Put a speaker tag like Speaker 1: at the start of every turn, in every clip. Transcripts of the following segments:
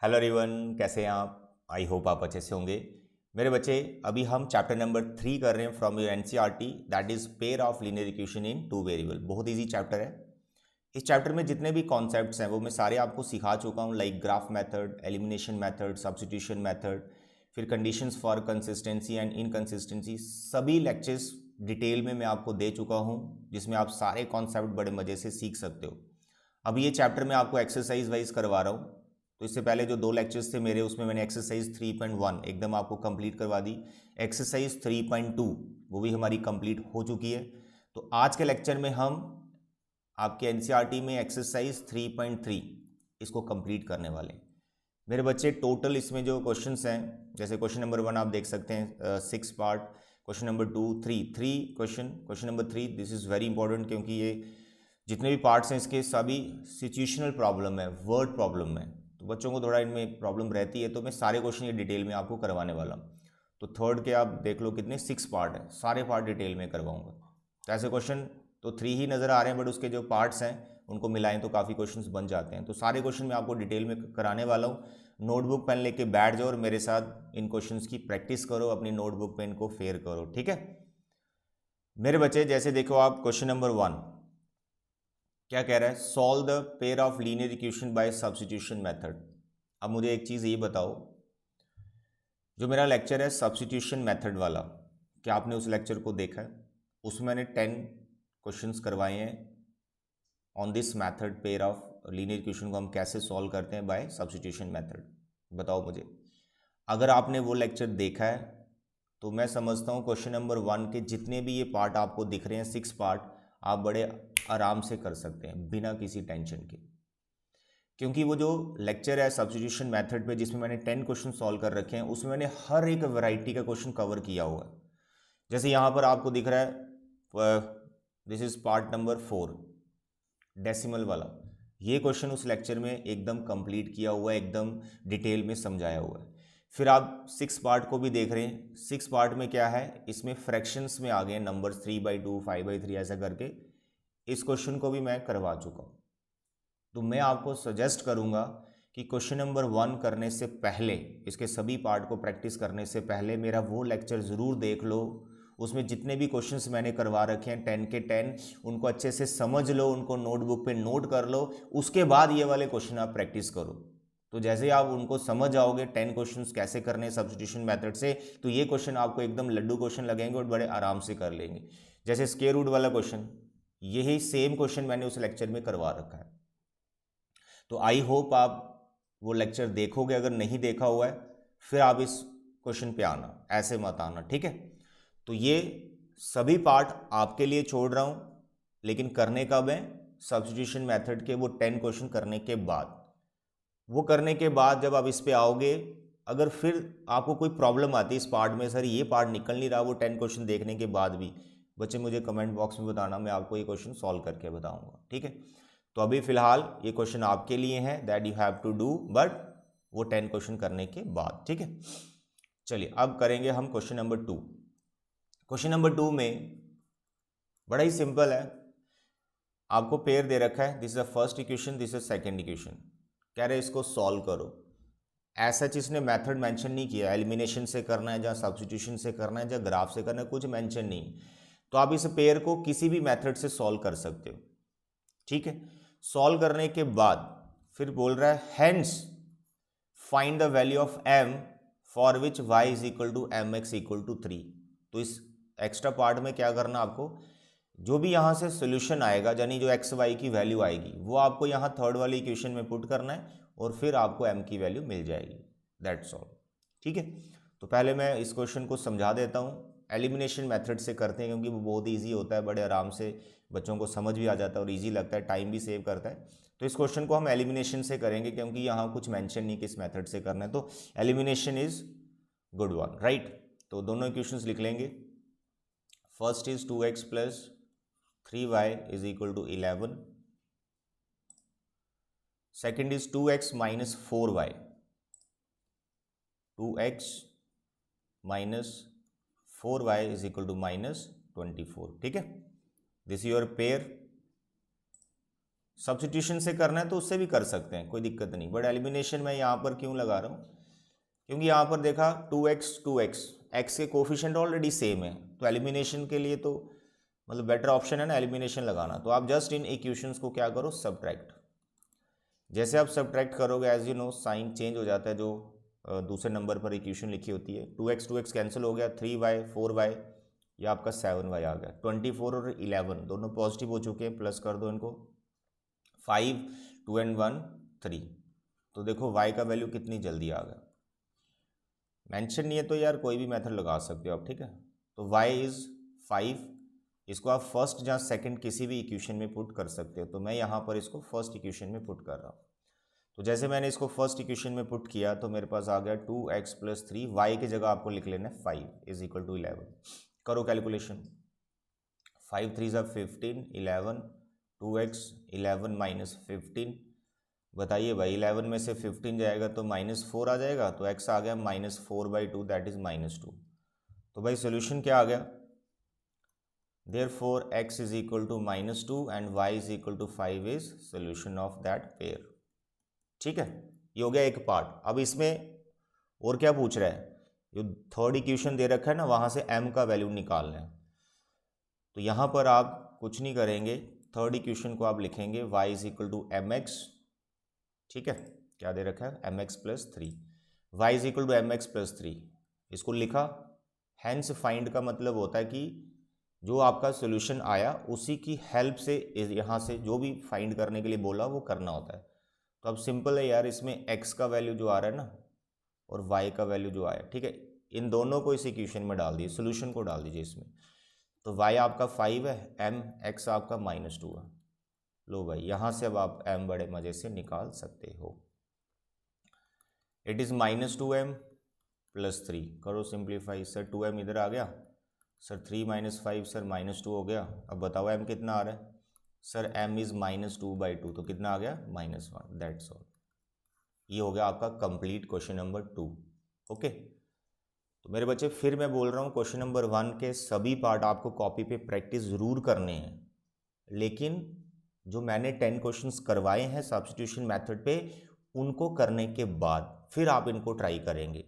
Speaker 1: Hello everyone, कैसे हैं आप? आई होप आप अच्छे से होंगे। मेरे बच्चे, अभी हम चैप्टर नंबर 3 कर रहे हैं from your NCERT, that is pair of linear equation in two variable. बहुत इजी चैप्टर है। इस चैप्टर में जितने भी कॉन्सेप्ट्स हैं वो मैं सारे आपको सिखा चुका हूँ, like graph method, elimination method, substitution method, फिर conditions for consistency and inconsistency. सभी लेक्चर्स डिटेल में मैं आपको दे चुका हूँ, जिसमें आप सारे कॉन्सेप्ट बड़े मज़े से सीख सकते हो। अभी ये चैप्टर मैं आपको एक्सरसाइज वाइज करवा रहा हूँ। तो इससे पहले जो 2 लेक्चर्स थे मेरे, उसमें मैंने एक्सरसाइज 3.1 एकदम आपको कंप्लीट करवा दी। एक्सरसाइज 3.2 वो भी हमारी कंप्लीट हो चुकी है। तो आज के लेक्चर में हम आपके एनसीईआरटी में एक्सरसाइज 3.3 इसको कंप्लीट करने वाले हैं। मेरे बच्चे, टोटल इसमें जो क्वेश्चंस हैं, जैसे क्वेश्चन नंबर 1 आप देख सकते हैं 6 part, question number 2 three question number 3 this is very important, क्योंकि ये जितने भी पार्ट्स हैं इसके सभी सिचुएशनल प्रॉब्लम है, वर्ड प्रॉब्लम है। तो बच्चों को थोड़ा इनमें प्रॉब्लम रहती है, तो मैं सारे क्वेश्चन ये डिटेल में आपको करवाने वाला हूँ। तो थर्ड के आप देख लो कितने 6 पार्ट है, सारे पार्ट डिटेल में करवाऊंगा। तो ऐसे क्वेश्चन तो 3 ही नज़र आ रहे हैं, बट उसके जो पार्ट्स हैं उनको मिलाएं तो काफ़ी क्वेश्चंस बन जाते हैं। तो सारे क्वेश्चन मैं आपको डिटेल में कराने वाला हूँ। नोटबुक पेन लेके बैठ जाओ और मेरे साथ इन क्वेश्चंस की प्रैक्टिस करो, अपनी नोटबुक पेन को फेयर करो, ठीक है मेरे बच्चे? जैसे देखो आप क्वेश्चन नंबर 1 क्या कह रहा है, solve the pair of linear equation by substitution method. अब मुझे एक चीज़ ये बताओ, जो मेरा लेक्चर है सब्स्टिट्यूशन मेथड वाला, क्या आपने उस लेक्चर को देखा है? उसमें मैंने 10 क्वेश्चंस करवाए हैं on this method, pair of linear equation को हम कैसे सॉल्व करते हैं बाय सब्स्टिट्यूशन मेथड। बताओ मुझे, अगर आपने वो लेक्चर देखा है तो मैं समझता हूँ क्वेश्चन नंबर 1 के जितने भी ये पार्ट आपको दिख रहे हैं, 6 पार्ट, आप बड़े आराम से कर सकते हैं बिना किसी टेंशन के। क्योंकि वो जो लेक्चर है सब्स्टिट्यूशन मेथड पे, जिसमें मैंने 10 क्वेश्चन सॉल्व कर रखे हैं, उसमें मैंने हर एक वैरायटी का क्वेश्चन कवर किया हुआ है। जैसे यहाँ पर आपको दिख रहा है, this is part number 4, decimal वाला। ये क्वेश्चन उस लेक्चर में एकदम कंप्लीट किया हुआ है, एकदम डिटेल में समझाया हुआ है। फिर आप 6 पार्ट को भी देख रहे हैं। 6 पार्ट में क्या है, इसमें फ्रैक्शंस में आ गए नंबर 3/2, 5/3 ऐसा करके। इस क्वेश्चन को भी मैं करवा चुका हूँ। तो मैं आपको सजेस्ट करूंगा कि क्वेश्चन नंबर 1 करने से पहले, इसके सभी पार्ट को प्रैक्टिस करने से पहले, मेरा वो लेक्चर ज़रूर देख लो। उसमें जितने भी क्वेश्चंस मैंने करवा रखे हैं 10 के 10, उनको अच्छे से समझ लो, उनको नोटबुक पे नोट कर लो। उसके बाद ये वाले क्वेश्चन आप प्रैक्टिस करो। तो जैसे आप उनको समझ आओगे 10 क्वेश्चंस कैसे करने सब्स्टिट्यूशन मेथड से, तो ये क्वेश्चन आपको एकदम लड्डू क्वेश्चन लगेंगे और बड़े आराम से कर लेंगे। जैसे स्क्वायर रूट वाला क्वेश्चन, यही सेम क्वेश्चन मैंने उस लेक्चर में करवा रखा है। तो आई होप आप वो लेक्चर देखोगे। अगर नहीं देखा हुआ है फिर आप इस क्वेश्चन पे आना, ऐसे मत आना, ठीक है? तो ये सभी पार्ट आपके लिए छोड़ रहा हूं, लेकिन करने कब है? सब्स्टिट्यूशन मेथड के वो 10 क्वेश्चन करने के बाद। वो करने के बाद जब आप इस पे आओगे, अगर फिर आपको कोई प्रॉब्लम आती है इस पार्ट में, सर ये पार्ट निकल नहीं रहा, वो 10 क्वेश्चन देखने के बाद भी, बच्चे मुझे कमेंट बॉक्स में बताना, मैं आपको ये क्वेश्चन सॉल्व करके बताऊंगा, ठीक है? तो अभी फिलहाल ये क्वेश्चन आपके लिए हैं, that you have to do, but वो 10 क्वेश्चन करने के बाद, ठीक है? चलिए अब करेंगे हम क्वेश्चन नंबर 2। क्वेश्चन नंबर 2 में बड़ा ही सिंपल है। आपको पेयर दे रखा है, this is the first equation, this is second equation. कह रहे इसको सॉल्व करो। ऐसा चीज ने मेथड मेंशन नहीं किया, एलिमिनेशन से करना है, जहाँ सब्स्टिट्यूशन से करना है, जहाँ ग्राफ से करना है, कुछ मेंशन नहीं। तो आप इस पेयर को किसी भी मेथड से सॉल्व कर सकते हो, ठीक है? सॉल्व करने के बाद फिर बोल रहा है hence find the value of m for which y is equal to m x equal to 3। तो इस एक्स्ट्रा पार्ट में क्या करना आपको, जो भी यहाँ से सोल्यूशन आएगा, यानी जो एक्स वाई की वैल्यू आएगी, वो आपको यहाँ थर्ड वाली इक्वेशन में पुट करना है और फिर आपको m की वैल्यू मिल जाएगी। दैट्स ऑल, ठीक है? तो पहले मैं इस क्वेश्चन को समझा देता हूँ। एलिमिनेशन मेथड से करते हैं क्योंकि वो बहुत ईजी होता है, बड़े आराम से बच्चों को समझ भी आ जाता है और ईजी लगता है, टाइम भी सेव करता है। तो इस क्वेश्चन को हम एलिमिनेशन से करेंगे क्योंकि यहाँ कुछ मेंशन नहीं किस मेथड से करना है, तो elimination is good one, right? तो दोनों इक्वेशंस लिख लेंगे। First is 2x plus 3y is equal to 11। Second is 2x minus 4y, 2x minus 4y is equal to minus 24, ठीक है? This your pair. सब्स्टिट्यूशन से करना है तो उससे भी कर सकते हैं, कोई दिक्कत नहीं, बट एलिमिनेशन मैं यहाँ पर क्यों लगा रहा हूँ, क्योंकि यहाँ पर देखा 2x x के कोफिशिएंट ऑलरेडी सेम है, तो एलिमिनेशन के लिए तो मतलब बेटर ऑप्शन है ना एलिमिनेशन लगाना। तो आप जस्ट इन इक्वेशंस को क्या करो, सब्ट्रैक्ट। जैसे आप सब्ट्रैक्ट करोगे as you know sign change हो जाता है, जो दूसरे नंबर पर इक्वेशन लिखी होती है। 2x कैंसिल हो गया, 3y 4y, या आपका 7y आ गया। 24 और 11 दोनों पॉजिटिव हो चुके हैं, प्लस कर दो इनको, 5 2 and 1 3। तो देखो y का वैल्यू कितनी जल्दी आ गया। मेंशन नहीं है तो यार कोई भी मेथड लगा सकते हो आप, ठीक है। तो y इज़ 5, इसको आप फर्स्ट या सेकंड किसी भी इक्वेशन में पुट कर सकते हो। तो मैं यहाँ पर इसको फर्स्ट इक्वेशन में पुट कर रहा हूँ। तो जैसे मैंने इसको फर्स्ट इक्वेशन में पुट किया तो मेरे पास आ गया 2x + 3, y की जगह आपको लिख लेना है 5 = 11। करो कैलकुलेशन, 5 3 = 15, 11, 2x 11 - 15। बताइए भाई 11 में से 15 जाएगा तो -4 आ जाएगा, तो x आ गया -4/2, दैट इज -2। तो भाई सोल्यूशन क्या आ गया, therefore x = -2 and y = 5 is solution of that pair. ठीक है, ये हो गया एक पार्ट। अब इसमें और क्या पूछ रहा है, जो थर्ड इक्वेशन दे रखा है ना, वहाँ से m का वैल्यू निकालना है। तो यहाँ पर आप कुछ नहीं करेंगे, थर्ड इक्वेशन को आप लिखेंगे y = mx, ठीक है, क्या दे रखा है mx + 3, y = mx + 3, इसको लिखा। हैंस फाइंड का मतलब होता है कि जो आपका सोल्यूशन आया उसी की हेल्प से यहाँ से जो भी फाइंड करने के लिए बोला वो करना होता है। तो अब सिंपल है यार, इसमें x का वैल्यू जो आ रहा है ना और y का वैल्यू जो आया, ठीक है, इन दोनों को इस इक्वेशन में डाल दीजिए, सोल्यूशन को डाल दीजिए इसमें। तो y आपका 5 है, x आपका -2 है। लो भाई यहाँ से अब आप m बड़े मज़े से निकाल सकते हो। इट इज़ -2m + 3, करो सिंप्लीफाई। सर 2m इधर आ गया, सर 3 - 5 सर -2 हो गया। अब बताओ m कितना आ रहा है, सर m इज़ -2/2, तो कितना आ गया -1, दैट्स ऑल। ये हो गया आपका कंप्लीट क्वेश्चन नंबर 2। ओके, तो मेरे बच्चे फिर मैं बोल रहा हूँ, क्वेश्चन नंबर 1 के सभी पार्ट आपको कॉपी पे प्रैक्टिस ज़रूर करने हैं, लेकिन जो मैंने 10 क्वेश्चंस करवाए हैं सब्स्टिट्यूशन मेथड पे, उनको करने के बाद फिर आप इनको ट्राई करेंगे,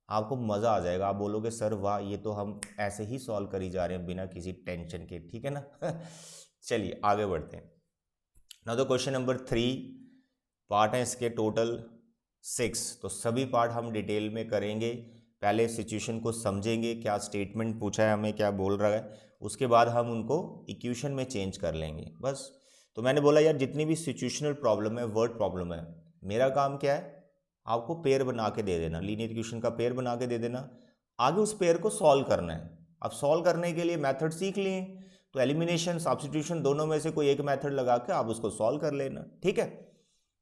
Speaker 1: आपको मज़ा आ जाएगा। आप बोलोगे सर वाह, ये तो हम ऐसे ही सॉल्व करी जा रहे हैं बिना किसी टेंशन के, ठीक है ना। चलिए आगे बढ़ते हैं ना। तो क्वेश्चन नंबर 3 पार्ट हैं इसके टोटल 6, तो सभी पार्ट हम डिटेल में करेंगे। पहले सिचुएशन को समझेंगे, क्या स्टेटमेंट पूछा है हमें, क्या बोल रहा है, उसके बाद हम उनको इक्वेशन में चेंज कर लेंगे बस। तो मैंने बोला यार जितनी भी सिचुएशनल प्रॉब्लम है, वर्ड प्रॉब्लम है, मेरा काम क्या है, आपको पेयर बना के दे देना, लीनियर इक्वेशन का पेयर बना के दे देना, आगे उस पेयर को सॉल्व करना है। अब सॉल्व करने के लिए मेथड सीख लिए, तो एलिमिनेशन सब्स्टिट्यूशन दोनों में से कोई एक मेथड लगा के आप उसको सॉल्व कर लेना, ठीक है।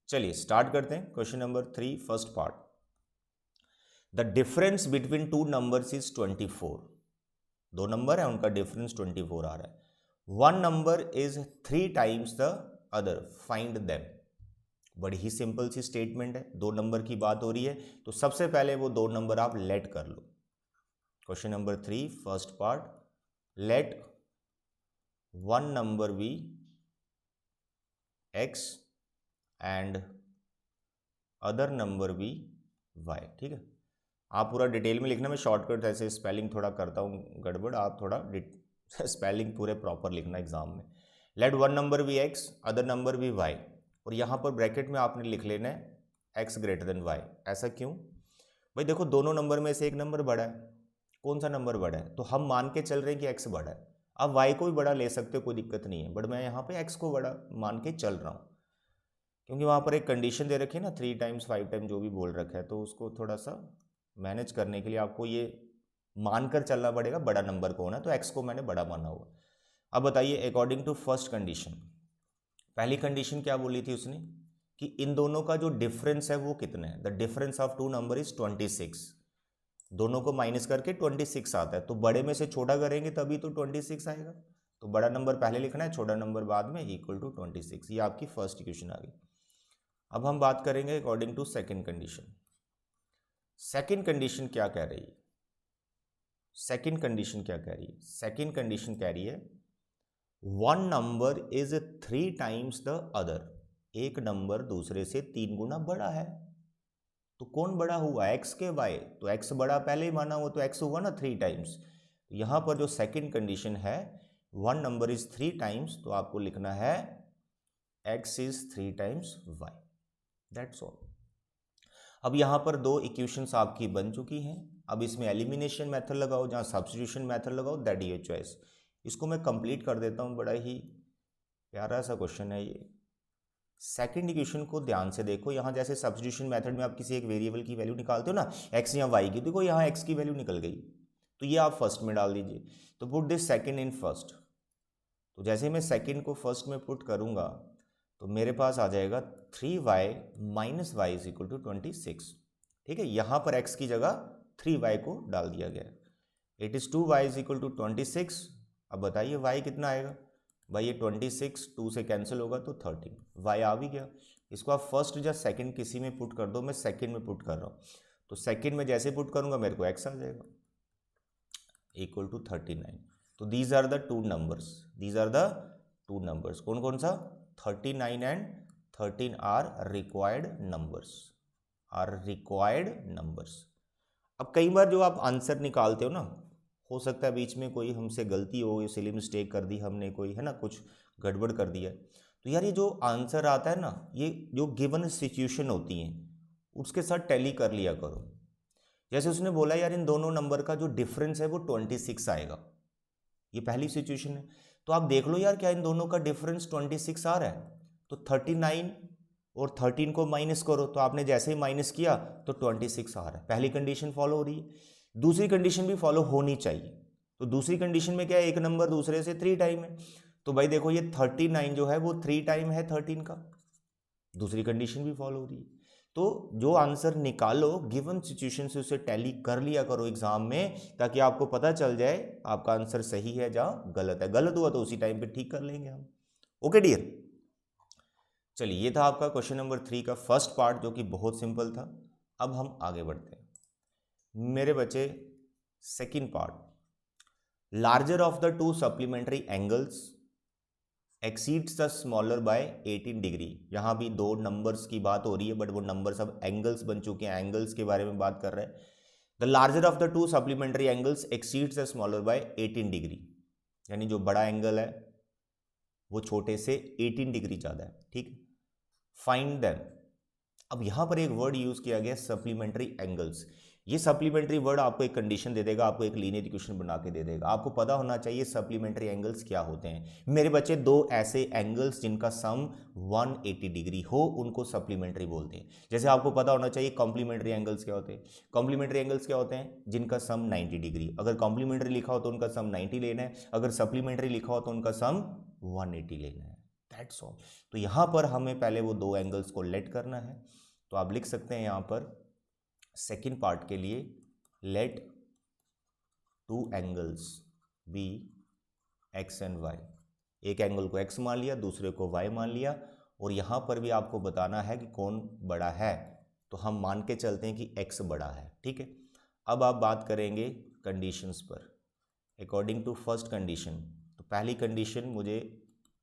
Speaker 1: चलिए स्टार्ट करते हैं question number 3 first part. The difference between two numbers is 24। दो नंबर है, उनका डिफरेंस 24 आ रहा है। One number is 3 times the other, find them. बड़ी ही सिंपल सी स्टेटमेंट है, दो नंबर की बात हो रही है, तो सबसे पहले वो दो नंबर आप लेट कर लो। Question number 3 first part, let one number be x and other number be y, ठीक है। आप पूरा डिटेल में लिखना, मैं शॉर्टकट ऐसे स्पेलिंग थोड़ा करता हूँ गड़बड़, आप थोड़ा स्पेलिंग पूरे प्रॉपर लिखना एग्जाम में। Let one number be x, other number be y, और यहाँ पर ब्रैकेट में आपने लिख लेना है x > y। ऐसा क्यों भाई, देखो दोनों नंबर में से एक नंबर बड़ा है, कौन सा नंबर बड़ा है, तो हम मान के चल रहे हैं कि x बड़ा है। आप y को भी बड़ा ले सकते हो, कोई दिक्कत नहीं है, बट मैं यहाँ पे x को बड़ा मान के चल रहा हूँ, क्योंकि वहाँ पर एक कंडीशन दे रखी है ना, 3 टाइम्स 5 टाइम जो भी बोल रखा है, तो उसको थोड़ा सा मैनेज करने के लिए आपको ये मानकर चलना पड़ेगा बड़ा नंबर कौन है, तो x को मैंने बड़ा माना हुआ। अब बताइए अकॉर्डिंग टू फर्स्ट कंडीशन, पहली कंडीशन क्या बोली थी उसने कि इन दोनों का जो डिफरेंस है वो कितना है, the difference of two number is 26। दोनों को माइनस करके 26 आता है, तो बड़े में से छोटा करेंगे तभी तो 26 आएगा। तो बड़ा नंबर पहले लिखना है, छोटा नंबर बाद में, इक्वल टू 26। ये आपकी फर्स्ट इक्वेशन आ गई। अब हम बात करेंगे according to second condition. Second condition क्या कह रही है, सेकेंड कंडीशन क्या कह रही है, सेकेंड कंडीशन कह रही है one number is 3 times the other, एक नंबर दूसरे से 3 गुना बड़ा है, तो कौन बड़ा हुआ, एक्स के वाई, तो एक्स बड़ा पहले ही माना हुआ, तो एक्स हुआ ना 3 टाइम्स। यहाँ पर जो सेकंड कंडीशन है वन नंबर इज 3 टाइम्स, तो आपको लिखना है x is 3 times y, that's all. अब यहाँ पर दो इक्वेशंस आपकी बन चुकी हैं, अब इसमें एलिमिनेशन मेथड लगाओ, जहाँ सब्स्टिट्यूशन मेथड लगाओ, दैट योर चॉइस। इसको मैं कंप्लीट कर देता हूँ, बड़ा ही प्यारा सा क्वेश्चन है ये। सेकंड इक्वेशन को ध्यान से देखो, यहाँ जैसे सब्स्टिट्यूशन मेथड में आप किसी एक वेरिएबल की वैल्यू निकालते हो ना, एक्स या वाई की, देखो यहाँ एक्स की वैल्यू निकल गई, तो ये आप फर्स्ट में डाल दीजिए, तो put this second in first. तो जैसे मैं सेकंड को फर्स्ट में पुट करूँगा तो मेरे पास आ जाएगा 3y minus y is equal to 26, ठीक है। यहाँ पर x की जगह 3y को डाल दिया गया, it is 2y is equal to 26। अब बताइए y कितना आएगा, भाई ये 26 2 से कैंसिल होगा तो 13, y आ भी गया। इसको आप फर्स्ट या सेकंड किसी में पुट कर दो, मैं सेकंड में पुट कर रहा हूँ, तो सेकंड में जैसे पुट करूँगा मेरे को x आ जाएगा इक्वल टू 39। तो these are the two numbers, these are the two numbers, कौन कौन सा, 39 and 13 are required numbers, are required numbers. अब कई बार जो आप आंसर निकालते हो ना, हो सकता है बीच में कोई हमसे गलती हो, सिली मिस्टेक कर दी हमने कोई, है ना, कुछ गड़बड़ कर दिया, तो यार ये जो आंसर आता है ना, ये जो गिवन सिचुएशन होती है उसके साथ टैली कर लिया करो। जैसे उसने बोला यार इन दोनों नंबर का जो डिफरेंस है वो 26 आएगा, ये पहली सिचुएशन है, तो आप देख लो यार क्या इन दोनों का डिफरेंस 26 आ रहा है, तो 39 और 13 को माइनस करो, तो आपने जैसे ही माइनस किया तो 26 आ रहा है, पहली कंडीशन फॉलो हो रही है। दूसरी कंडीशन भी फॉलो होनी चाहिए, तो दूसरी कंडीशन में क्या है, एक नंबर दूसरे से 3 टाइम है, तो भाई देखो ये 39 जो है वो 3 टाइम है 13 का, दूसरी कंडीशन भी फॉलो हो रही है। तो जो आंसर निकालो गिवन सिचुएशन से उसे टैली कर लिया करो एग्जाम में, ताकि आपको पता चल जाए आपका आंसर सही है या गलत है, गलत हुआ तो उसी टाइम पे ठीक कर लेंगे हम। ओके डियर, चलिए ये था आपका क्वेश्चन नंबर 3 का फर्स्ट पार्ट, जो कि बहुत सिंपल था। अब हम आगे बढ़ते हैं मेरे बच्चे, second part, larger of the two supplementary angles exceeds the smaller by 18 degree. यहाँ भी दो नंबर्स की बात हो रही है, बट वो नंबर्स अब एंगल्स बन चुके हैं, एंगल्स के बारे में बात कर रहे हैं। The larger of the two supplementary angles exceeds the smaller by 18 degree, यानी जो बड़ा एंगल है वो छोटे से 18 डिग्री ज़्यादा है, ठीक। Find them. अब यहाँ पर एक वर्ड यूज़ किया गया सप्लीमेंट्री एंगल्स, ये सप्लीमेंट्री वर्ड आपको एक कंडीशन दे देगा, आपको एक लीनियर इक्वेशन बना के दे देगा। आपको पता होना चाहिए सप्लीमेंट्री एंगल्स क्या होते हैं मेरे बच्चे, दो ऐसे एंगल्स जिनका सम 180 डिग्री हो उनको सप्लीमेंट्री बोलते हैं। जैसे आपको पता होना चाहिए कॉम्प्लीमेंट्री एंगल्स क्या होते हैं, कॉम्प्लीमेंट्री एंगल्स क्या होते हैं, जिनका सम 90 डिग्री, अगर कॉम्प्लीमेंट्री लिखा हो तो उनका सम 90 लेना है, अगर सप्लीमेंट्री लिखा हो तो उनका सम 180 लेना है, दैट्स ऑल। तो यहाँ पर हमें पहले वो दो एंगल्स को लेट करना है, तो आप लिख सकते हैं यहाँ पर सेकेंड पार्ट के लिए, let two angles be x and y, एक एंगल को x मान लिया, दूसरे को y मान लिया, और यहाँ पर भी आपको बताना है कि कौन बड़ा है, तो हम मान के चलते हैं कि x बड़ा है, ठीक है। अब आप बात करेंगे कंडीशंस पर, अकॉर्डिंग टू फर्स्ट कंडीशन, तो पहली कंडीशन मुझे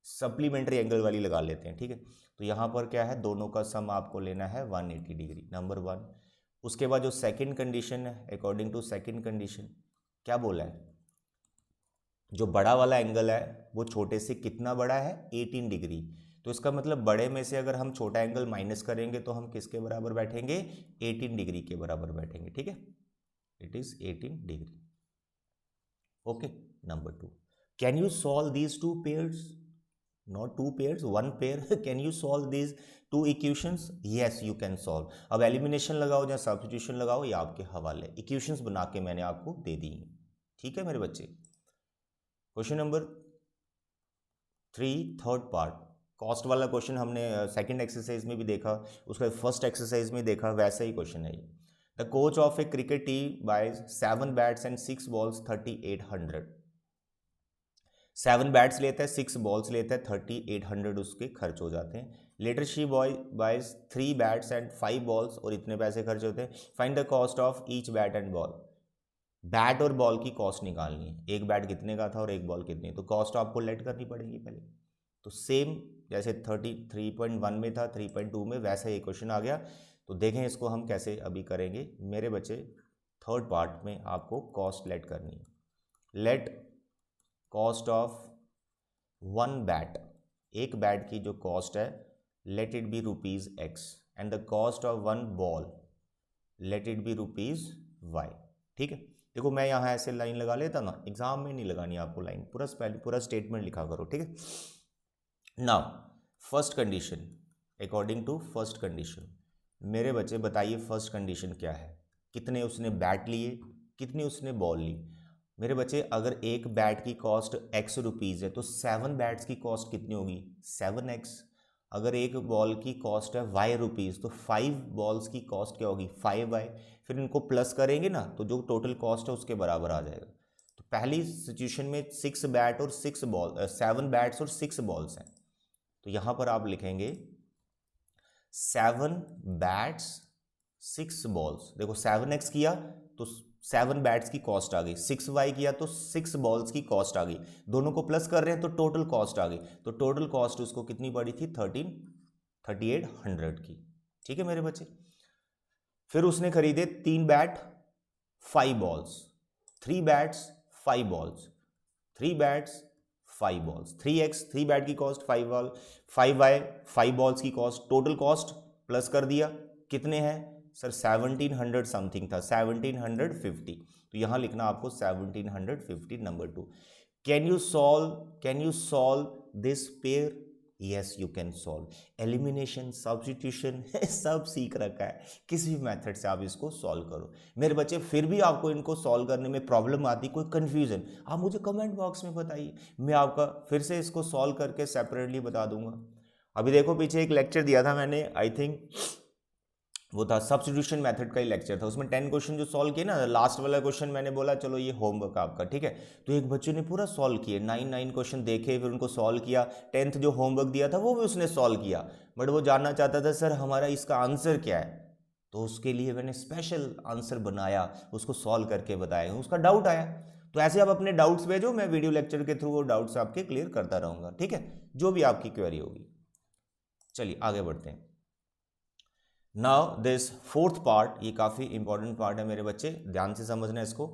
Speaker 1: सप्लीमेंट्री एंगल वाली लगा लेते हैं, ठीक है। तो यहाँ पर क्या है, दोनों का सम आपको लेना है 180 डिग्री, नंबर 1। उसके बाद जो सेकंड कंडीशन है, अकॉर्डिंग टू सेकंड कंडीशन क्या बोला है, जो बड़ा वाला एंगल है वो छोटे से कितना बड़ा है, 18 डिग्री, तो इसका मतलब बड़े में से अगर हम छोटा एंगल माइनस करेंगे तो हम किसके बराबर बैठेंगे, 18 डिग्री के बराबर बैठेंगे, ठीक है, it is 18 degree. Okay, number 2, can you solve these two pairs, not two pairs, one pair, can you solve these two equations, yes you can solve। अब एलिमिनेशन लगाओ या सब्स्टिट्यूशन लगाओ, ये आपके हवाले, इक्वेशंस बना के मैंने आपको दे दी, ठीक है मेरे बच्चे। Question number 3 third part, cost वाला क्वेश्चन हमने सेकंड एक्सरसाइज में भी देखा, उसका फर्स्ट एक्सरसाइज में देखा, वैसा ही क्वेश्चन है ये। The coach of a cricket team buys 7 bats and 6 balls 3800, 7 bats लेता है, 6 बॉल्स लेता है, 3800 उसके खर्च हो जाते हैं। Later she buy buys 3 bats and 5 balls, और इतने पैसे खर्च होते हैं। Find the cost of each bat and ball. Bat और बॉल की कॉस्ट निकालनी है, एक बैट कितने का था और एक बॉल कितनी, तो कॉस्ट आपको लेट करनी पड़ेगी पहले। तो सेम जैसे 33.1 में था 3.2 में, वैसा ये क्वेश्चन आ गया। तो देखें इसको हम कैसे अभी करेंगे मेरे बच्चे। थर्ड पार्ट में आपको कॉस्ट लेट करनी है। Let cost of one bat, एक बैट की जो कॉस्ट है, let it be rupees x, and the cost of one ball let it be rupees y. ठीक है, देखो मैं यहाँ ऐसे लाइन लगा लेता ना, एग्जाम में नहीं लगानी आपको लाइन, पूरा स्टेटमेंट लिखा करो। ठीक है, now first condition, according to first condition मेरे बच्चे बताइए फर्स्ट कंडीशन क्या है। कितने उसने बैट लिए, कितनी उसने बॉल ली। मेरे बच्चे अगर एक बैट की कॉस्ट एक्स रुपीज़ है तो 7 बैट्स की कॉस्ट कितनी होगी, 7x। अगर एक बॉल की कॉस्ट है वाई रुपीज़ तो 5 बॉल्स की कॉस्ट क्या होगी, 5y। फिर इनको प्लस करेंगे ना तो जो टोटल कॉस्ट है उसके बराबर आ जाएगा। तो पहली सिचुएशन में 6 बैट और 6 बॉल, 7 बैट्स और 6 बॉल्स हैं, तो यहाँ पर आप लिखेंगे 7 बैट्स 6 बॉल्स। देखो 7x किया तो 7 बैट्स की कॉस्ट आ गई, 6y किया तो 6 बॉल्स की कॉस्ट आ गई, दोनों को प्लस कर रहे हैं तो टोटल कॉस्ट आ गई। तो टोटल कॉस्ट उसको कितनी पड़ी थी, 3800 की। ठीक है मेरे बच्चे, फिर उसने खरीदे 3 bat 5 balls, 3 bats 5 balls, 3 bats 5 balls, 3x 3 bat की कॉस्ट 5 बॉल, 5y 5 बॉल्स की कॉस्ट, टोटल कॉस्ट प्लस कर दिया, कितने हैं सर 1700 समथिंग था, 1750। तो यहां लिखना आपको 1750 number 2। Can you solve this pair, yes you can solve. Elimination, substitution सब सीख रखा है, किसी भी मेथड से आप इसको सॉल्व करो मेरे बच्चे। फिर भी आपको इनको सॉल्व करने में प्रॉब्लम आती, कोई कंफ्यूजन, आप मुझे कमेंट बॉक्स में बताइए, मैं आपका फिर से इसको सॉल्व करके सेपरेटली बता दूंगा। अभी देखो पीछे एक लेक्चर दिया था मैंने, आई थिंक वो था सब्स्टिट्यूशन मेथड का ही लेक्चर था, उसमें 10 क्वेश्चन जो सॉल्व किए ना, लास्ट वाला क्वेश्चन मैंने बोला चलो ये होमवर्क आपका, ठीक है। तो एक बच्चे ने पूरा सॉल्व किए, 9 क्वेश्चन देखे, फिर उनको सॉल्व किया, 10th जो होमवर्क दिया था वो भी उसने सॉल्व किया, बट वो जानना चाहता था सर हमारा इसका आंसर क्या है, तो उसके लिए मैंने स्पेशल आंसर बनाया, उसको सॉल्व करके बताया, उसका डाउट आया। तो ऐसे आप अपने डाउट्स भेजो, मैं वीडियो लेक्चर के थ्रू वो डाउट्स आपके क्लियर करता रहूँगा, ठीक है, जो भी आपकी क्वेरी होगी। चलिए आगे बढ़ते हैं। नाउ दिस फोर्थ पार्ट, ये काफ़ी इंपॉर्टेंट पार्ट है मेरे बच्चे, ध्यान से समझना इसको।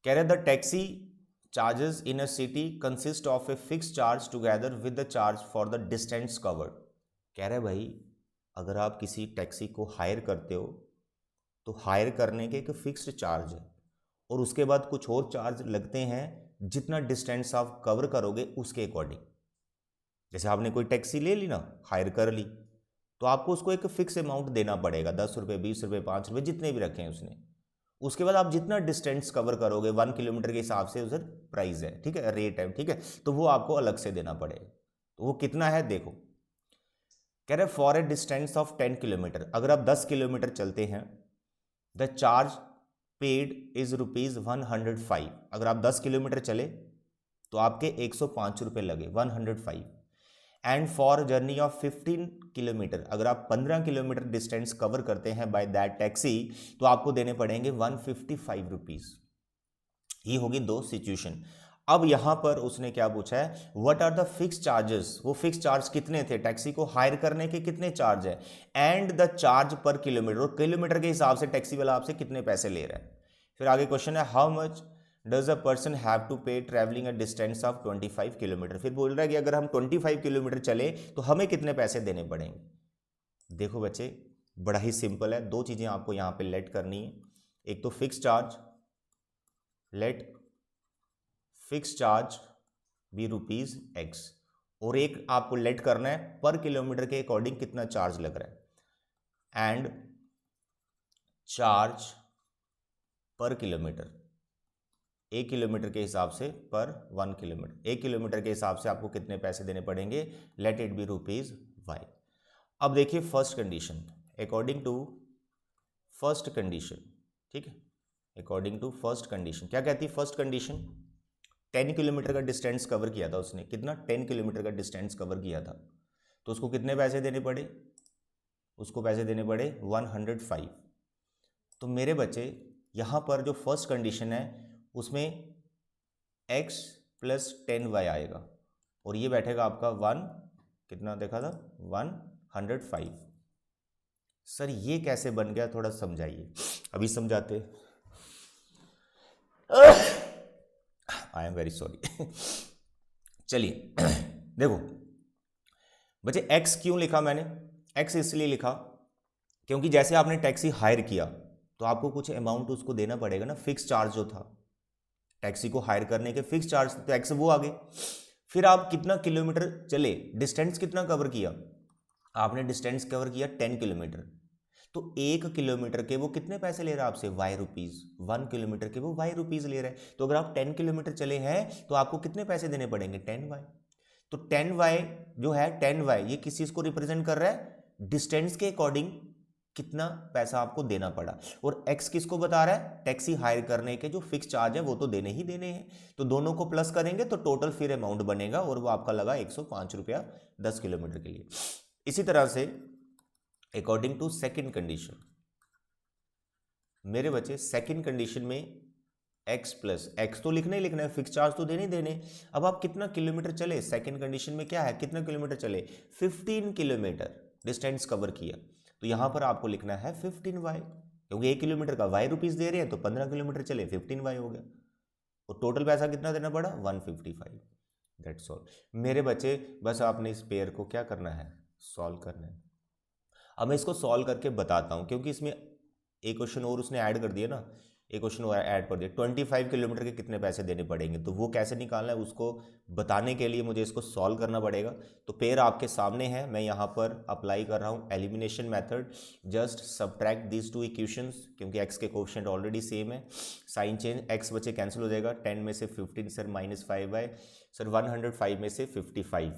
Speaker 1: कह रहे the taxi charges in a city consist of a fix charge together with the charge for the distance covered. कह रहे भाई अगर आप किसी टैक्सी को हायर करते हो तो हायर करने के एक फिक्स्ड चार्ज है और उसके बाद कुछ और चार्ज लगते हैं जितना डिस्टेंस आप कवर करोगे उसके अकॉर्डिंग। जैसे आपने कोई टैक्सी ले ली ना, हायर कर ली, तो आपको उसको एक फिक्स अमाउंट देना पड़ेगा, 10 रुपये 20 रुपये 5 रुपये जितने भी रखे हैं उसने। उसके बाद आप जितना डिस्टेंस कवर करोगे 1 किलोमीटर के हिसाब से उधर प्राइस है, ठीक है, रेट है, ठीक है, तो वो आपको अलग से देना पड़ेगा। तो वो कितना है देखो, कह रहे for a distance of 10 kilometre, अगर आप 10 किलोमीटर चलते हैं द चार्ज पेड इज ₹105। अगर आप 10 किलोमीटर चले तो आपके 105 रुपये लगे, 105। And for journey of 15 kilometre, अगर आप 15 किलोमीटर डिस्टेंस कवर करते हैं बाय दैट टैक्सी तो आपको देने पड़ेंगे 155 रुपीज़। ये होगी दो सिचुएशन। अब यहां पर उसने क्या पूछा है, what are the fix charges, वो फिक्स चार्ज कितने थे, टैक्सी को हायर करने के कितने चार्ज है, एंड द चार्ज पर किलोमीटर, और किलोमीटर के हिसाब से टैक्सी वाला आपसे कितने पैसे ले रहा है। फिर आगे क्वेश्चन है how much does a person have to pay travelling a distance of 25 kilometre. फिर बोल रहा है कि अगर हम 25 किलोमीटर चले तो हमें कितने पैसे देने पड़ेंगे। देखो बच्चे बड़ा ही सिंपल है, दो चीज़ें आपको यहाँ पे लेट करनी है, एक तो fix charge, let fix charge भी ₹x, और एक आपको लेट करना है पर किलोमीटर के अकॉर्डिंग कितना चार्ज लग रहा है, एंड चार्ज पर किलोमीटर, 1 किलोमीटर के हिसाब से पर 1 किलोमीटर, 1 किलोमीटर के हिसाब से आपको कितने पैसे देने पड़ेंगे, लेट इट बी ₹y। अब देखिए first condition, according to first condition, ठीक है, अकॉर्डिंग टू फर्स्ट कंडीशन क्या कहती है फर्स्ट कंडीशन, 10 किलोमीटर का डिस्टेंस कवर किया था उसने, कितना 10 किलोमीटर का डिस्टेंस कवर किया था, तो उसको कितने पैसे देने पड़े, उसको पैसे देने पड़े 105। तो मेरे बच्चे यहाँ पर जो फर्स्ट कंडीशन है उसमें x प्लस 10y आएगा और ये बैठेगा आपका 1 कितना देखा था 105। सर ये कैसे बन गया थोड़ा समझाइए, अभी समझाते। I am very sorry. चलिए देखो बच्चे x क्यों लिखा मैंने, x इसलिए लिखा क्योंकि जैसे आपने टैक्सी हायर किया तो आपको कुछ अमाउंट उसको देना पड़ेगा ना, फिक्स चार्ज जो था टैक्सी को हायर करने के फिक्स चार्ज, तो x वो आ गए। फिर आप कितना किलोमीटर चले, डिस्टेंस कितना कवर किया आपने, डिस्टेंस कवर किया 10 किलोमीटर, तो 1 किलोमीटर के वो कितने पैसे ले रहा है आपसे, y रुपीज़, 1 किलोमीटर के वो y रुपीज़ ले रहा है। तो अगर आप 10 किलोमीटर चले हैं तो आपको कितने पैसे देने पड़ेंगे, 10y। तो 10y जो है 10y ये किस चीज़ को रिप्रेजेंट कर रहा है, डिस्टेंस के अकॉर्डिंग कितना पैसा आपको देना पड़ा, और x किसको बता रहा है, टैक्सी हायर करने के जो फिक्स चार्ज है वो तो देने ही देने हैं। तो दोनों को प्लस करेंगे तो टोटल फिर अमाउंट बनेगा और वो आपका लगा 105 रुपया 10 किलोमीटर के लिए। इसी तरह से अकॉर्डिंग टू सेकंड कंडीशन, मेरे बच्चे सेकंड कंडीशन में x प्लस x तो लिखना ही लिखना है, फिक्स चार्ज तो देने ही देने। अब आप कितना किलोमीटर चले, सेकंड कंडीशन में क्या है, कितना किलोमीटर चले, 15 किलोमीटर डिस्टेंस कवर किया, तो यहां पर आपको लिखना है 15y, क्योंकि 1 किलोमीटर का y रुपीज़ दे रहे हैं तो 15 किलोमीटर चले 15y हो गया, और टोटल पैसा कितना देना पड़ा 155। दैट्स ऑल मेरे बच्चे, बस आपने इस पेयर को क्या करना है, सॉल्व करना है। अब मैं इसको सॉल्व करके बताता हूँ, क्योंकि इसमें एक क्वेश्चन और उसने ऐड कर दिया ना, एक क्वेश्चन और ऐड कर दिया, 25 किलोमीटर के कितने पैसे देने पड़ेंगे, तो वो कैसे निकालना है उसको बताने के लिए मुझे इसको सॉल्व करना पड़ेगा। तो पेयर आपके सामने है, मैं यहाँ पर अप्लाई कर रहा हूँ elimination method, just subtract these two equations, क्योंकि x के कोएफिशिएंट ऑलरेडी सेम है, साइन चेंज, x बचे कैंसिल हो जाएगा, 10 में से 15 सर -5y, सर 105 में से 55,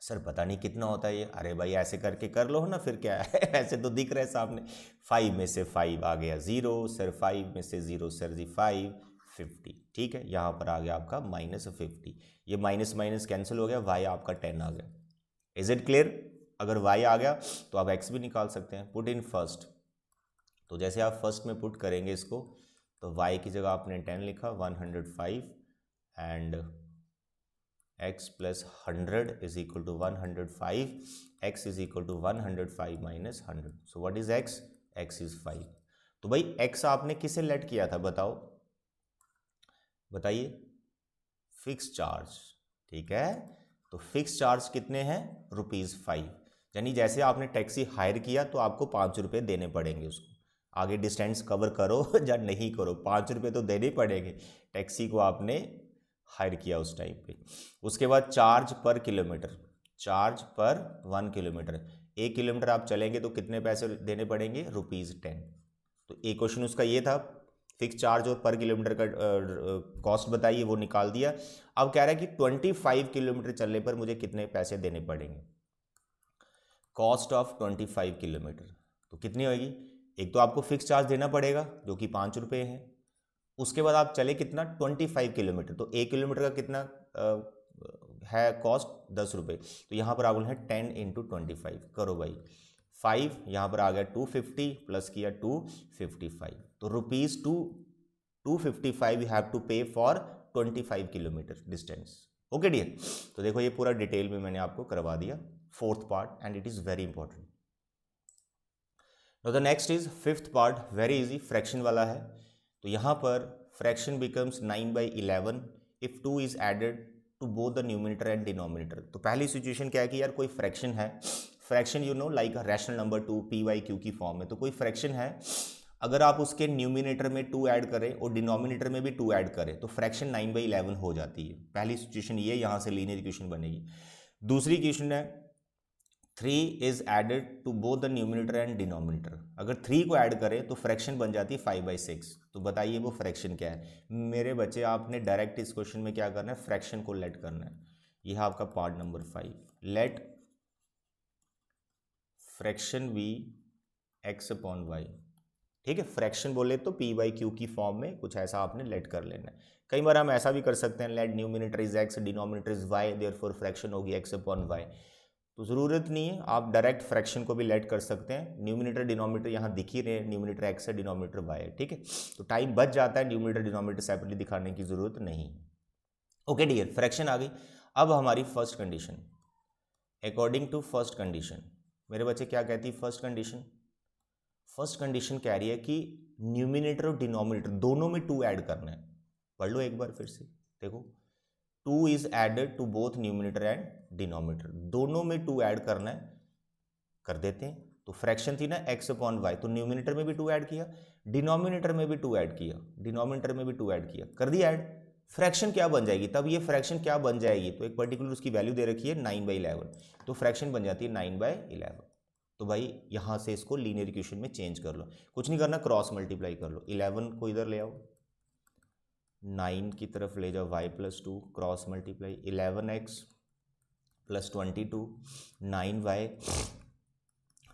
Speaker 1: सर पता नहीं कितना होता है ये, अरे भाई ऐसे करके कर लो ना, फिर क्या है ऐसे तो दिख रहा है सामने, 5 में से 5 आ गया 0, सर 5 में से 0 सर जी 5, 50, ठीक है, यहाँ पर आ गया आपका -50, ये माइनस माइनस कैंसिल हो गया, y आपका 10 आ गया। Is it clear? अगर y आ गया तो आप x भी निकाल सकते हैं, पुट इन फर्स्ट, तो जैसे आप फर्स्ट में पुट करेंगे इसको, तो y की जगह आपने 10 लिखा, 105 and x plus 100 is equal to 105, x is equal to 105 minus 100, so what is x, x is 5। तो भाई x आपने किसे लेट किया था बताओ, बताइए, फिक्स चार्ज, ठीक है, तो फिक्स चार्ज कितने हैं, ₹5, यानी जैसे आपने टैक्सी हायर किया तो आपको 5 रुपये देने पड़ेंगे उसको, आगे डिस्टेंस कवर करो या नहीं करो 5 रुपये तो देने पड़ेंगे, टैक्सी को आपने हायर किया उस टाइम पे। उसके बाद चार्ज पर किलोमीटर, चार्ज पर 1 किलोमीटर, 1 किलोमीटर आप चलेंगे तो कितने पैसे देने पड़ेंगे, ₹10। तो एक क्वेश्चन उसका ये था, फिक्स चार्ज और पर किलोमीटर का कॉस्ट बताइए, वो निकाल दिया। अब कह रहा है कि 25 किलोमीटर चलने पर मुझे कितने पैसे देने पड़ेंगे, कॉस्ट ऑफ 25 किलोमीटर, तो कितनी होगी, एक तो आपको फिक्स चार्ज देना पड़ेगा जो कि 5 रुपये है, उसके बाद आप चले कितना 25 किलोमीटर, तो 1 किलोमीटर का कितना है कॉस्ट 10 रुपये, तो यहाँ पर आप बोल हैं 10 × 25 करो भाई, 5 यहाँ पर आ गया 250 प्लस किया 255, तो ₹255 you have to pay for 25 kilometre distance. Okay dear, तो देखो ये पूरा डिटेल में मैंने आपको करवा दिया, fourth part, and it is very important. Now the next is fifth part, very easy, fraction वाला है। तो यहाँ पर fraction becomes 9/11 if 2 is added to both the numerator and denominator. तो पहली सिचुएशन क्या है कि यार कोई फ्रैक्शन है, fraction you know like rational number 2 p/q की फॉर्म में, तो कोई फ्रैक्शन है, अगर आप उसके न्यूमिनेटर में 2 ऐड करें और डिनोमिनेटर में भी 2 ऐड करें तो फ्रैक्शन 9/11 हो जाती है। पहली सिचुएशन ये, यहाँ से लीनियर इक्वेशन बनेगी। दूसरी इक्वेशन है 3 is added to both the numerator and denominator, अगर 3 को ऐड करें तो फ्रैक्शन बन जाती है 5/6। तो बताइए वो फ्रैक्शन क्या है मेरे बच्चे, आपने डायरेक्ट इस क्वेश्चन में क्या करना है, फ्रैक्शन को लेट करना है। यह आपका part number 5, let fraction be x/y, ठीक है, फ्रैक्शन बोले तो p/q की फॉर्म में कुछ ऐसा आपने लेट कर लेना है। कई बार हम ऐसा भी कर सकते हैं, let numerator is x denominator is y, therefore fraction होगी x/y। तो ज़रूरत नहीं है, आप डायरेक्ट फ्रैक्शन को भी लेट कर सकते हैं। न्यूमिनेटर डिनोमिनेटर यहाँ दिख ही रहे हैं, न्यूमिनेटर एक्स है, डिनोमिनेटर वाई है, ठीक है। तो टाइम बच जाता है, न्यूमिनेटर डिनोमिनेटर सेपरेटली दिखाने की ज़रूरत नहीं। ओके डियर, फ्रैक्शन आ गई। अब हमारी first condition, according to first condition मेरे बच्चे क्या कहती है फर्स्ट कंडीशन? फर्स्ट कंडीशन कह रही है कि न्यूमिनेटर और डिनोमिनेटर दोनों में 2 ऐड करना है। पढ़ लो एक बार फिर से, देखो 2 is added to both numerator and denominator, दोनों में 2 ऐड करना है, कर देते हैं। तो फ्रैक्शन थी ना x अपॉन वाई, तो न्यूमिनेटर में भी 2 ऐड किया, डिनोमिनेटर में भी 2 ऐड किया, डिनोमिनेटर में भी 2 ऐड किया, कर दिया ऐड। फ्रैक्शन क्या बन जाएगी तब? ये फ्रैक्शन क्या बन जाएगी? तो एक पर्टिकुलर उसकी वैल्यू दे रखी है 9/11, तो फ्रैक्शन बन जाती है 9/11। तो भाई यहाँ से इसको लीनियर इक्वेशन में चेंज कर लो, कुछ नहीं करना, क्रॉस मल्टीप्लाई कर लो। 11 को इधर ले आओ, 9 की तरफ ले जाओ, y+2 cross multiply, 11x + 22, 9y,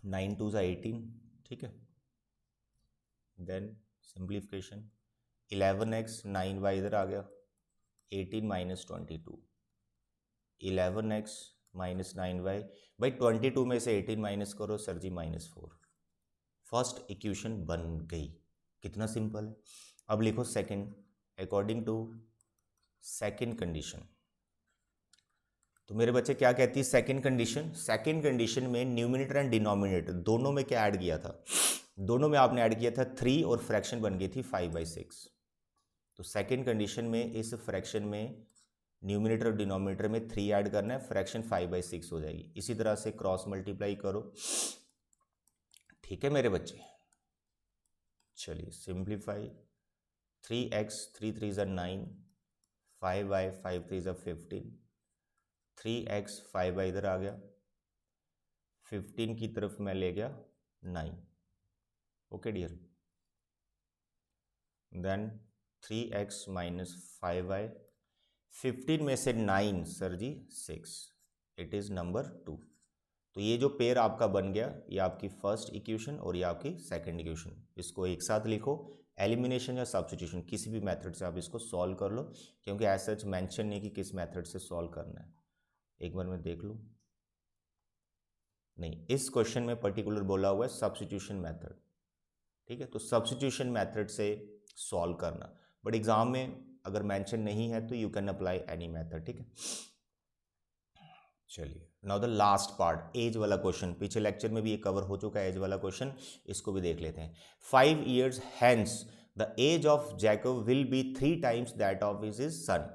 Speaker 1: 9 2 18, ठीक है। देन सिंप्लीफिकेशन, 11x 9y इधर आ गया, 18 - 22, 11x - 9y, भाई 22 में से 18 माइनस करो सर जी, -4। फर्स्ट इक्वेशन बन गई, कितना सिंपल है। अब लिखो second, according to second condition. तो मेरे बच्चे क्या कहती है सेकंड कंडीशन? सेकंड कंडीशन में न्यूमिनेटर एंड डिनोमिनेटर दोनों में क्या ऐड किया था? दोनों में आपने ऐड किया था 3 और फ्रैक्शन बन गई थी 5/6। तो सेकंड कंडीशन में इस फ्रैक्शन में न्यूमिनेटर और डिनोमिनेटर में 3 ऐड करना है, फ्रैक्शन 5/6 हो जाएगी। इसी तरह से क्रॉस मल्टीप्लाई करो, ठीक है मेरे बच्चे। चलिए simplify, 3x 3 3 = 9, 5y 5 3 = 15, 3x 5y इधर आ गया, 15 की तरफ मैं ले गया 9। Okay dear, then 3x - 5y, 15 में से 9 sir ji 6, it is number 2। तो ये जो पेयर आपका बन गया, ये आपकी फर्स्ट इक्वेशन और ये आपकी सेकंड इक्वेशन। इसको एक साथ लिखो, एलिमिनेशन या सब्स्टिट्यूशन किसी भी मेथड से आप इसको सॉल्व कर लो, क्योंकि ऐसा सच मेंशन नहीं कि किस मेथड से सॉल्व करना है। एक बार मैं देख लूँ, नहीं इस क्वेश्चन में पर्टिकुलर बोला हुआ है सब्स्टिट्यूशन मेथड, ठीक है। तो सब्स्टिट्यूशन मेथड से सॉल्व करना, बट एग्जाम में अगर मेंशन नहीं है तो you can apply any method, ठीक है। चलिए now the last part, age वाला क्वेश्चन। पीछे लेक्चर में भी ये कवर हो चुका है एज वाला क्वेश्चन, इसको भी देख लेते हैं। 5 years hence the age of Jacob will be 3 times that of his son.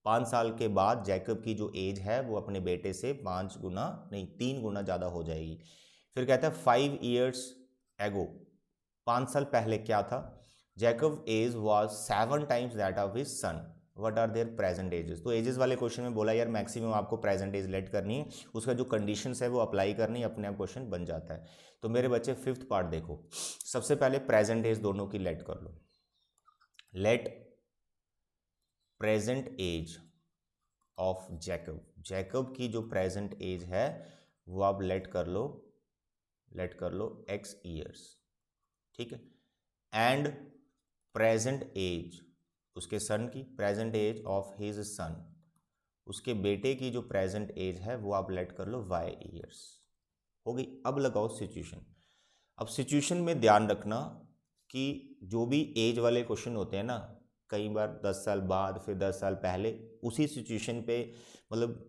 Speaker 1: 5 साल के बाद जैकब की जो एज है वो अपने बेटे से 5 गुना नहीं 3 गुना ज़्यादा हो जाएगी। फिर कहता है 5 years ago, 5 साल पहले क्या था? Jacob age was 7 times that of his son, what are their present ages. तो एजेस वाले क्वेश्चन में बोला यार मैक्सिमम आपको प्रेजेंट एज लेट करनी है, उसका जो कंडीशंस है वो अप्लाई करनी है, अपने आप क्वेश्चन बन जाता है। तो मेरे बच्चे फिफ्थ पार्ट देखो, सबसे पहले प्रेजेंट एज दोनों की लेट कर लो। Let present age of Jacob, Jacob की जो प्रेजेंट एज है वो आप लेट कर लो x years, ठीक है। एंड प्रेजेंट एज उसके सन की, present age of his son, उसके बेटे की जो प्रेजेंट एज है वो आप लेट कर लो y years, हो गई। अब लगाओ सिचुएशन। अब सिचुएशन में ध्यान रखना कि जो भी एज वाले क्वेश्चन होते हैं ना, कई बार 10 साल बाद, फिर 10 साल पहले, उसी सिचुएशन पे मतलब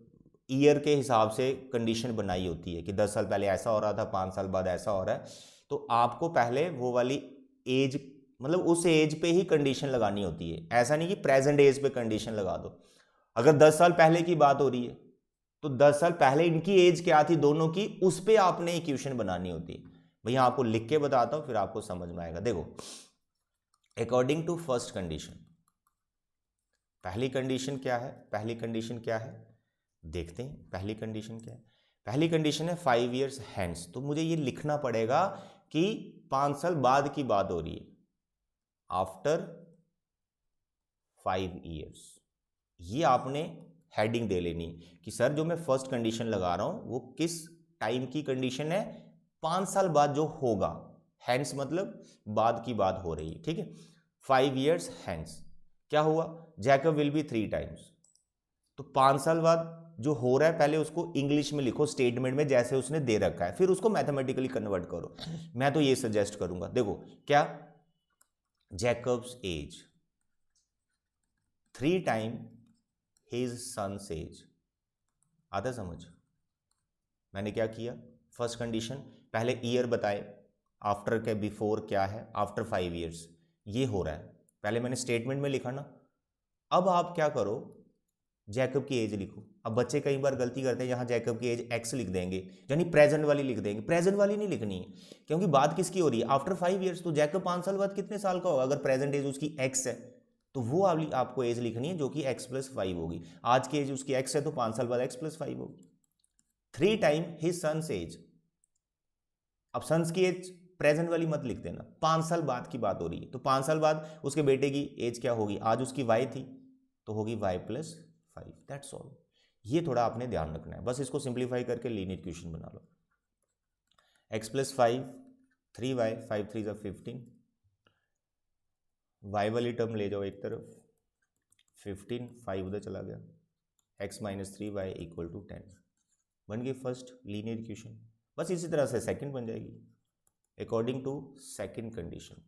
Speaker 1: ईयर के हिसाब से कंडीशन बनाई होती है कि 10 साल पहले ऐसा हो रहा था, 5 साल बाद ऐसा हो रहा है। तो आपको पहले वो वाली एज, मतलब उस एज पे ही कंडीशन लगानी होती है, ऐसा नहीं कि प्रेजेंट एज पे कंडीशन लगा दो। अगर 10 साल पहले की बात हो रही है तो 10 साल पहले इनकी एज क्या थी दोनों की, उस पे आपने इक्वेशन बनानी होती है। भैया आपको लिख के बताता हूं फिर आपको समझ में आएगा। देखो अकॉर्डिंग टू फर्स्ट कंडीशन, पहली कंडीशन क्या है? पहली कंडीशन क्या है देखते हैं। पहली कंडीशन क्या है? पहली कंडीशन है 5 years hence। तो मुझे ये लिखना पड़ेगा कि 5 साल बाद की बात हो रही है, आफ्टर 5 years। ये आपने हेडिंग दे लेनी कि सर जो मैं फर्स्ट कंडीशन लगा रहा हूं वो किस टाइम की कंडीशन है? 5 साल बाद जो होगा, हैंस मतलब बाद की बात हो रही है, ठीक है। 5 years हैंस क्या हुआ? जैकब विल बी 3 times, तो 5 साल बाद जो हो रहा है पहले उसको इंग्लिश में लिखो स्टेटमेंट में जैसे उसने दे रखा है, फिर उसको मैथमेटिकली कन्वर्ट करो। मैं तो ये सजेस्ट करूंगा, देखो क्या, Jacob's age 3 time his son's age. आता समझ? मैंने क्या किया, फर्स्ट कंडीशन पहले ईयर बताए, आफ्टर के बिफोर क्या है, आफ्टर 5 ईयर्स ये हो रहा है, पहले मैंने स्टेटमेंट में लिखा ना। अब आप क्या करो, जैकब की एज लिखो। अब बच्चे कई बार गलती करते हैं, यहाँ जैकब की एज एक्स लिख देंगे, यानी प्रेजेंट वाली लिख देंगे। प्रेजेंट वाली नहीं लिखनी है, क्योंकि बात किसकी हो रही है, आफ्टर 5 ईयर्स। तो जैकब 5 साल बाद कितने साल का होगा, अगर प्रेजेंट एज उसकी एक्स है तो वो वाली आपको एज लिखनी है जो कि एक्स प्लस 5 होगी। आज की एज उसकी एक्स है तो 5 साल बाद एक्स प्लस 5 होगी। 3 टाइम हिज सन्स एज। अब सन्स की एज प्रेजेंट वाली मत लिख देना, 5 साल बाद की बात हो रही है, तो 5 साल बाद उसके बेटे की एज क्या होगी, आज उसकी वाई थी तो होगी वाई प्लस 5। That's all. ये थोड़ा आपने ध्यान रखना है, बस इसको सिंप्लीफाई करके लीनियर इक्वेशन बना लो। एक्स प्लस 5, 3y, 5 3 = 15, वाई वाली टर्म ले जाओ एक तरफ, 15, 5 उधर चला गया, x - 3y = 10। बन गई फर्स्ट लीनियर इक्वेशन। बस इसी तरह से सेकंड बन जाएगी अकॉर्डिंग टू सेकंड कंडीशन।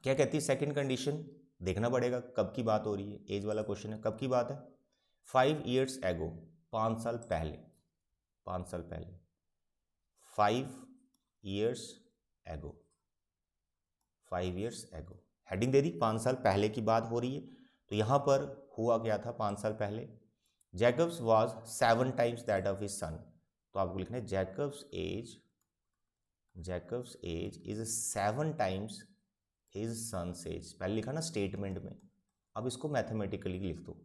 Speaker 1: क्या कहती है सेकंड कंडीशन, देखना पड़ेगा कब की बात हो रही है, एज वाला क्वेश्चन है, कब की बात है, 5 years ago, 5 साल पहले, 5 साल पहले, 5 years ago, 5 years ago, heading दे दी, 5 साल पहले की बात हो रही है। तो यहाँ पर हुआ क्या था 5 साल पहले, Jacob's was 7 times that of his son. तो आपको लिखना है Jacob's age is 7 times his son's age. पहले लिखा ना स्टेटमेंट में, अब इसको मैथमेटिकली लिख दो।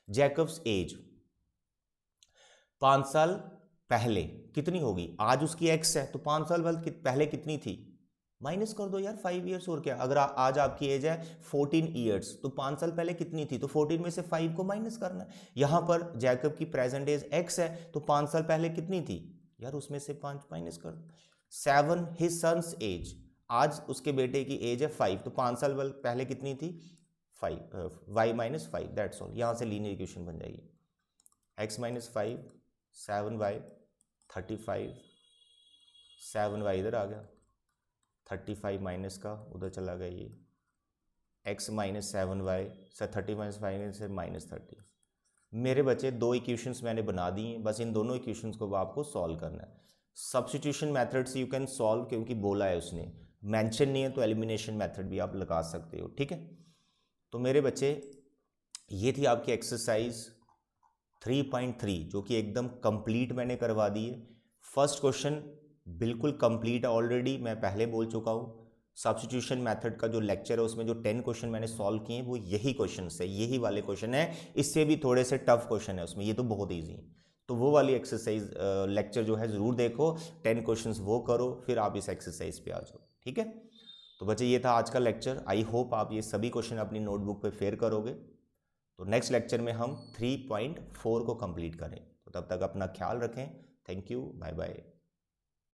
Speaker 1: जैकब्स एज 5 साल पहले कितनी होगी, आज उसकी एक्स है तो 5 साल बाद पहले कितनी थी, माइनस कर दो यार 5 ईयर्स, और क्या। अगर आज आपकी एज है 14 ईयर्स तो 5 साल पहले कितनी थी, तो 14 में से 5 को माइनस करना है। यहां पर जैकब की प्रेजेंट एज एक्स है तो 5 साल पहले कितनी थी यार, उसमें से 5 माइनस कर दो। 7 हिज सन्स एज, आज उसके बेटे की एज है 5 तो 5 साल पहले कितनी थी 5, y - 5, दैट्स ऑल। यहाँ से लीनियर इक्वेशन बन जाएगी x - 5, 7y 35, 7y इधर आ गया, 35 माइनस का उधर चला गया, ये x - 7y से 30 - 5 से -30। मेरे बच्चे दो इक्वेशंस मैंने बना दी हैं, बस इन दोनों इक्वेशंस को आपको सॉल्व करना है। सब्स्टिट्यूशन मेथड से यू कैन सॉल्व, क्योंकि बोला है उसने, मेंशन नहीं है तो एलिमिनेशन मेथड भी आप लगा सकते हो, ठीक है। तो मेरे बच्चे ये थी आपकी एक्सरसाइज 3.3 जो कि एकदम कंप्लीट मैंने करवा दी है। फर्स्ट क्वेश्चन बिल्कुल कंप्लीट है ऑलरेडी, मैं पहले बोल चुका हूँ। सब्स्टिट्यूशन मेथड का जो लेक्चर है उसमें जो 10 क्वेश्चन मैंने सॉल्व किए हैं वो यही क्वेश्चन है, यही वाले क्वेश्चन है। इससे भी थोड़े से टफ क्वेश्चन है उसमें, ये तो बहुत ईजी है। तो वो वाली एक्सरसाइज लेक्चर जो है ज़रूर देखो, 10 क्वेश्चंस वो करो, फिर आप इस एक्सरसाइज पे आ जाओ, ठीक है। तो बच्चे ये था आज का लेक्चर। आई होप आप ये सभी क्वेश्चन अपनी नोटबुक पे फेयर करोगे। तो नेक्स्ट लेक्चर में हम 3.4 को कंप्लीट करें। तो तब तक अपना ख्याल रखें। Thank you, bye bye.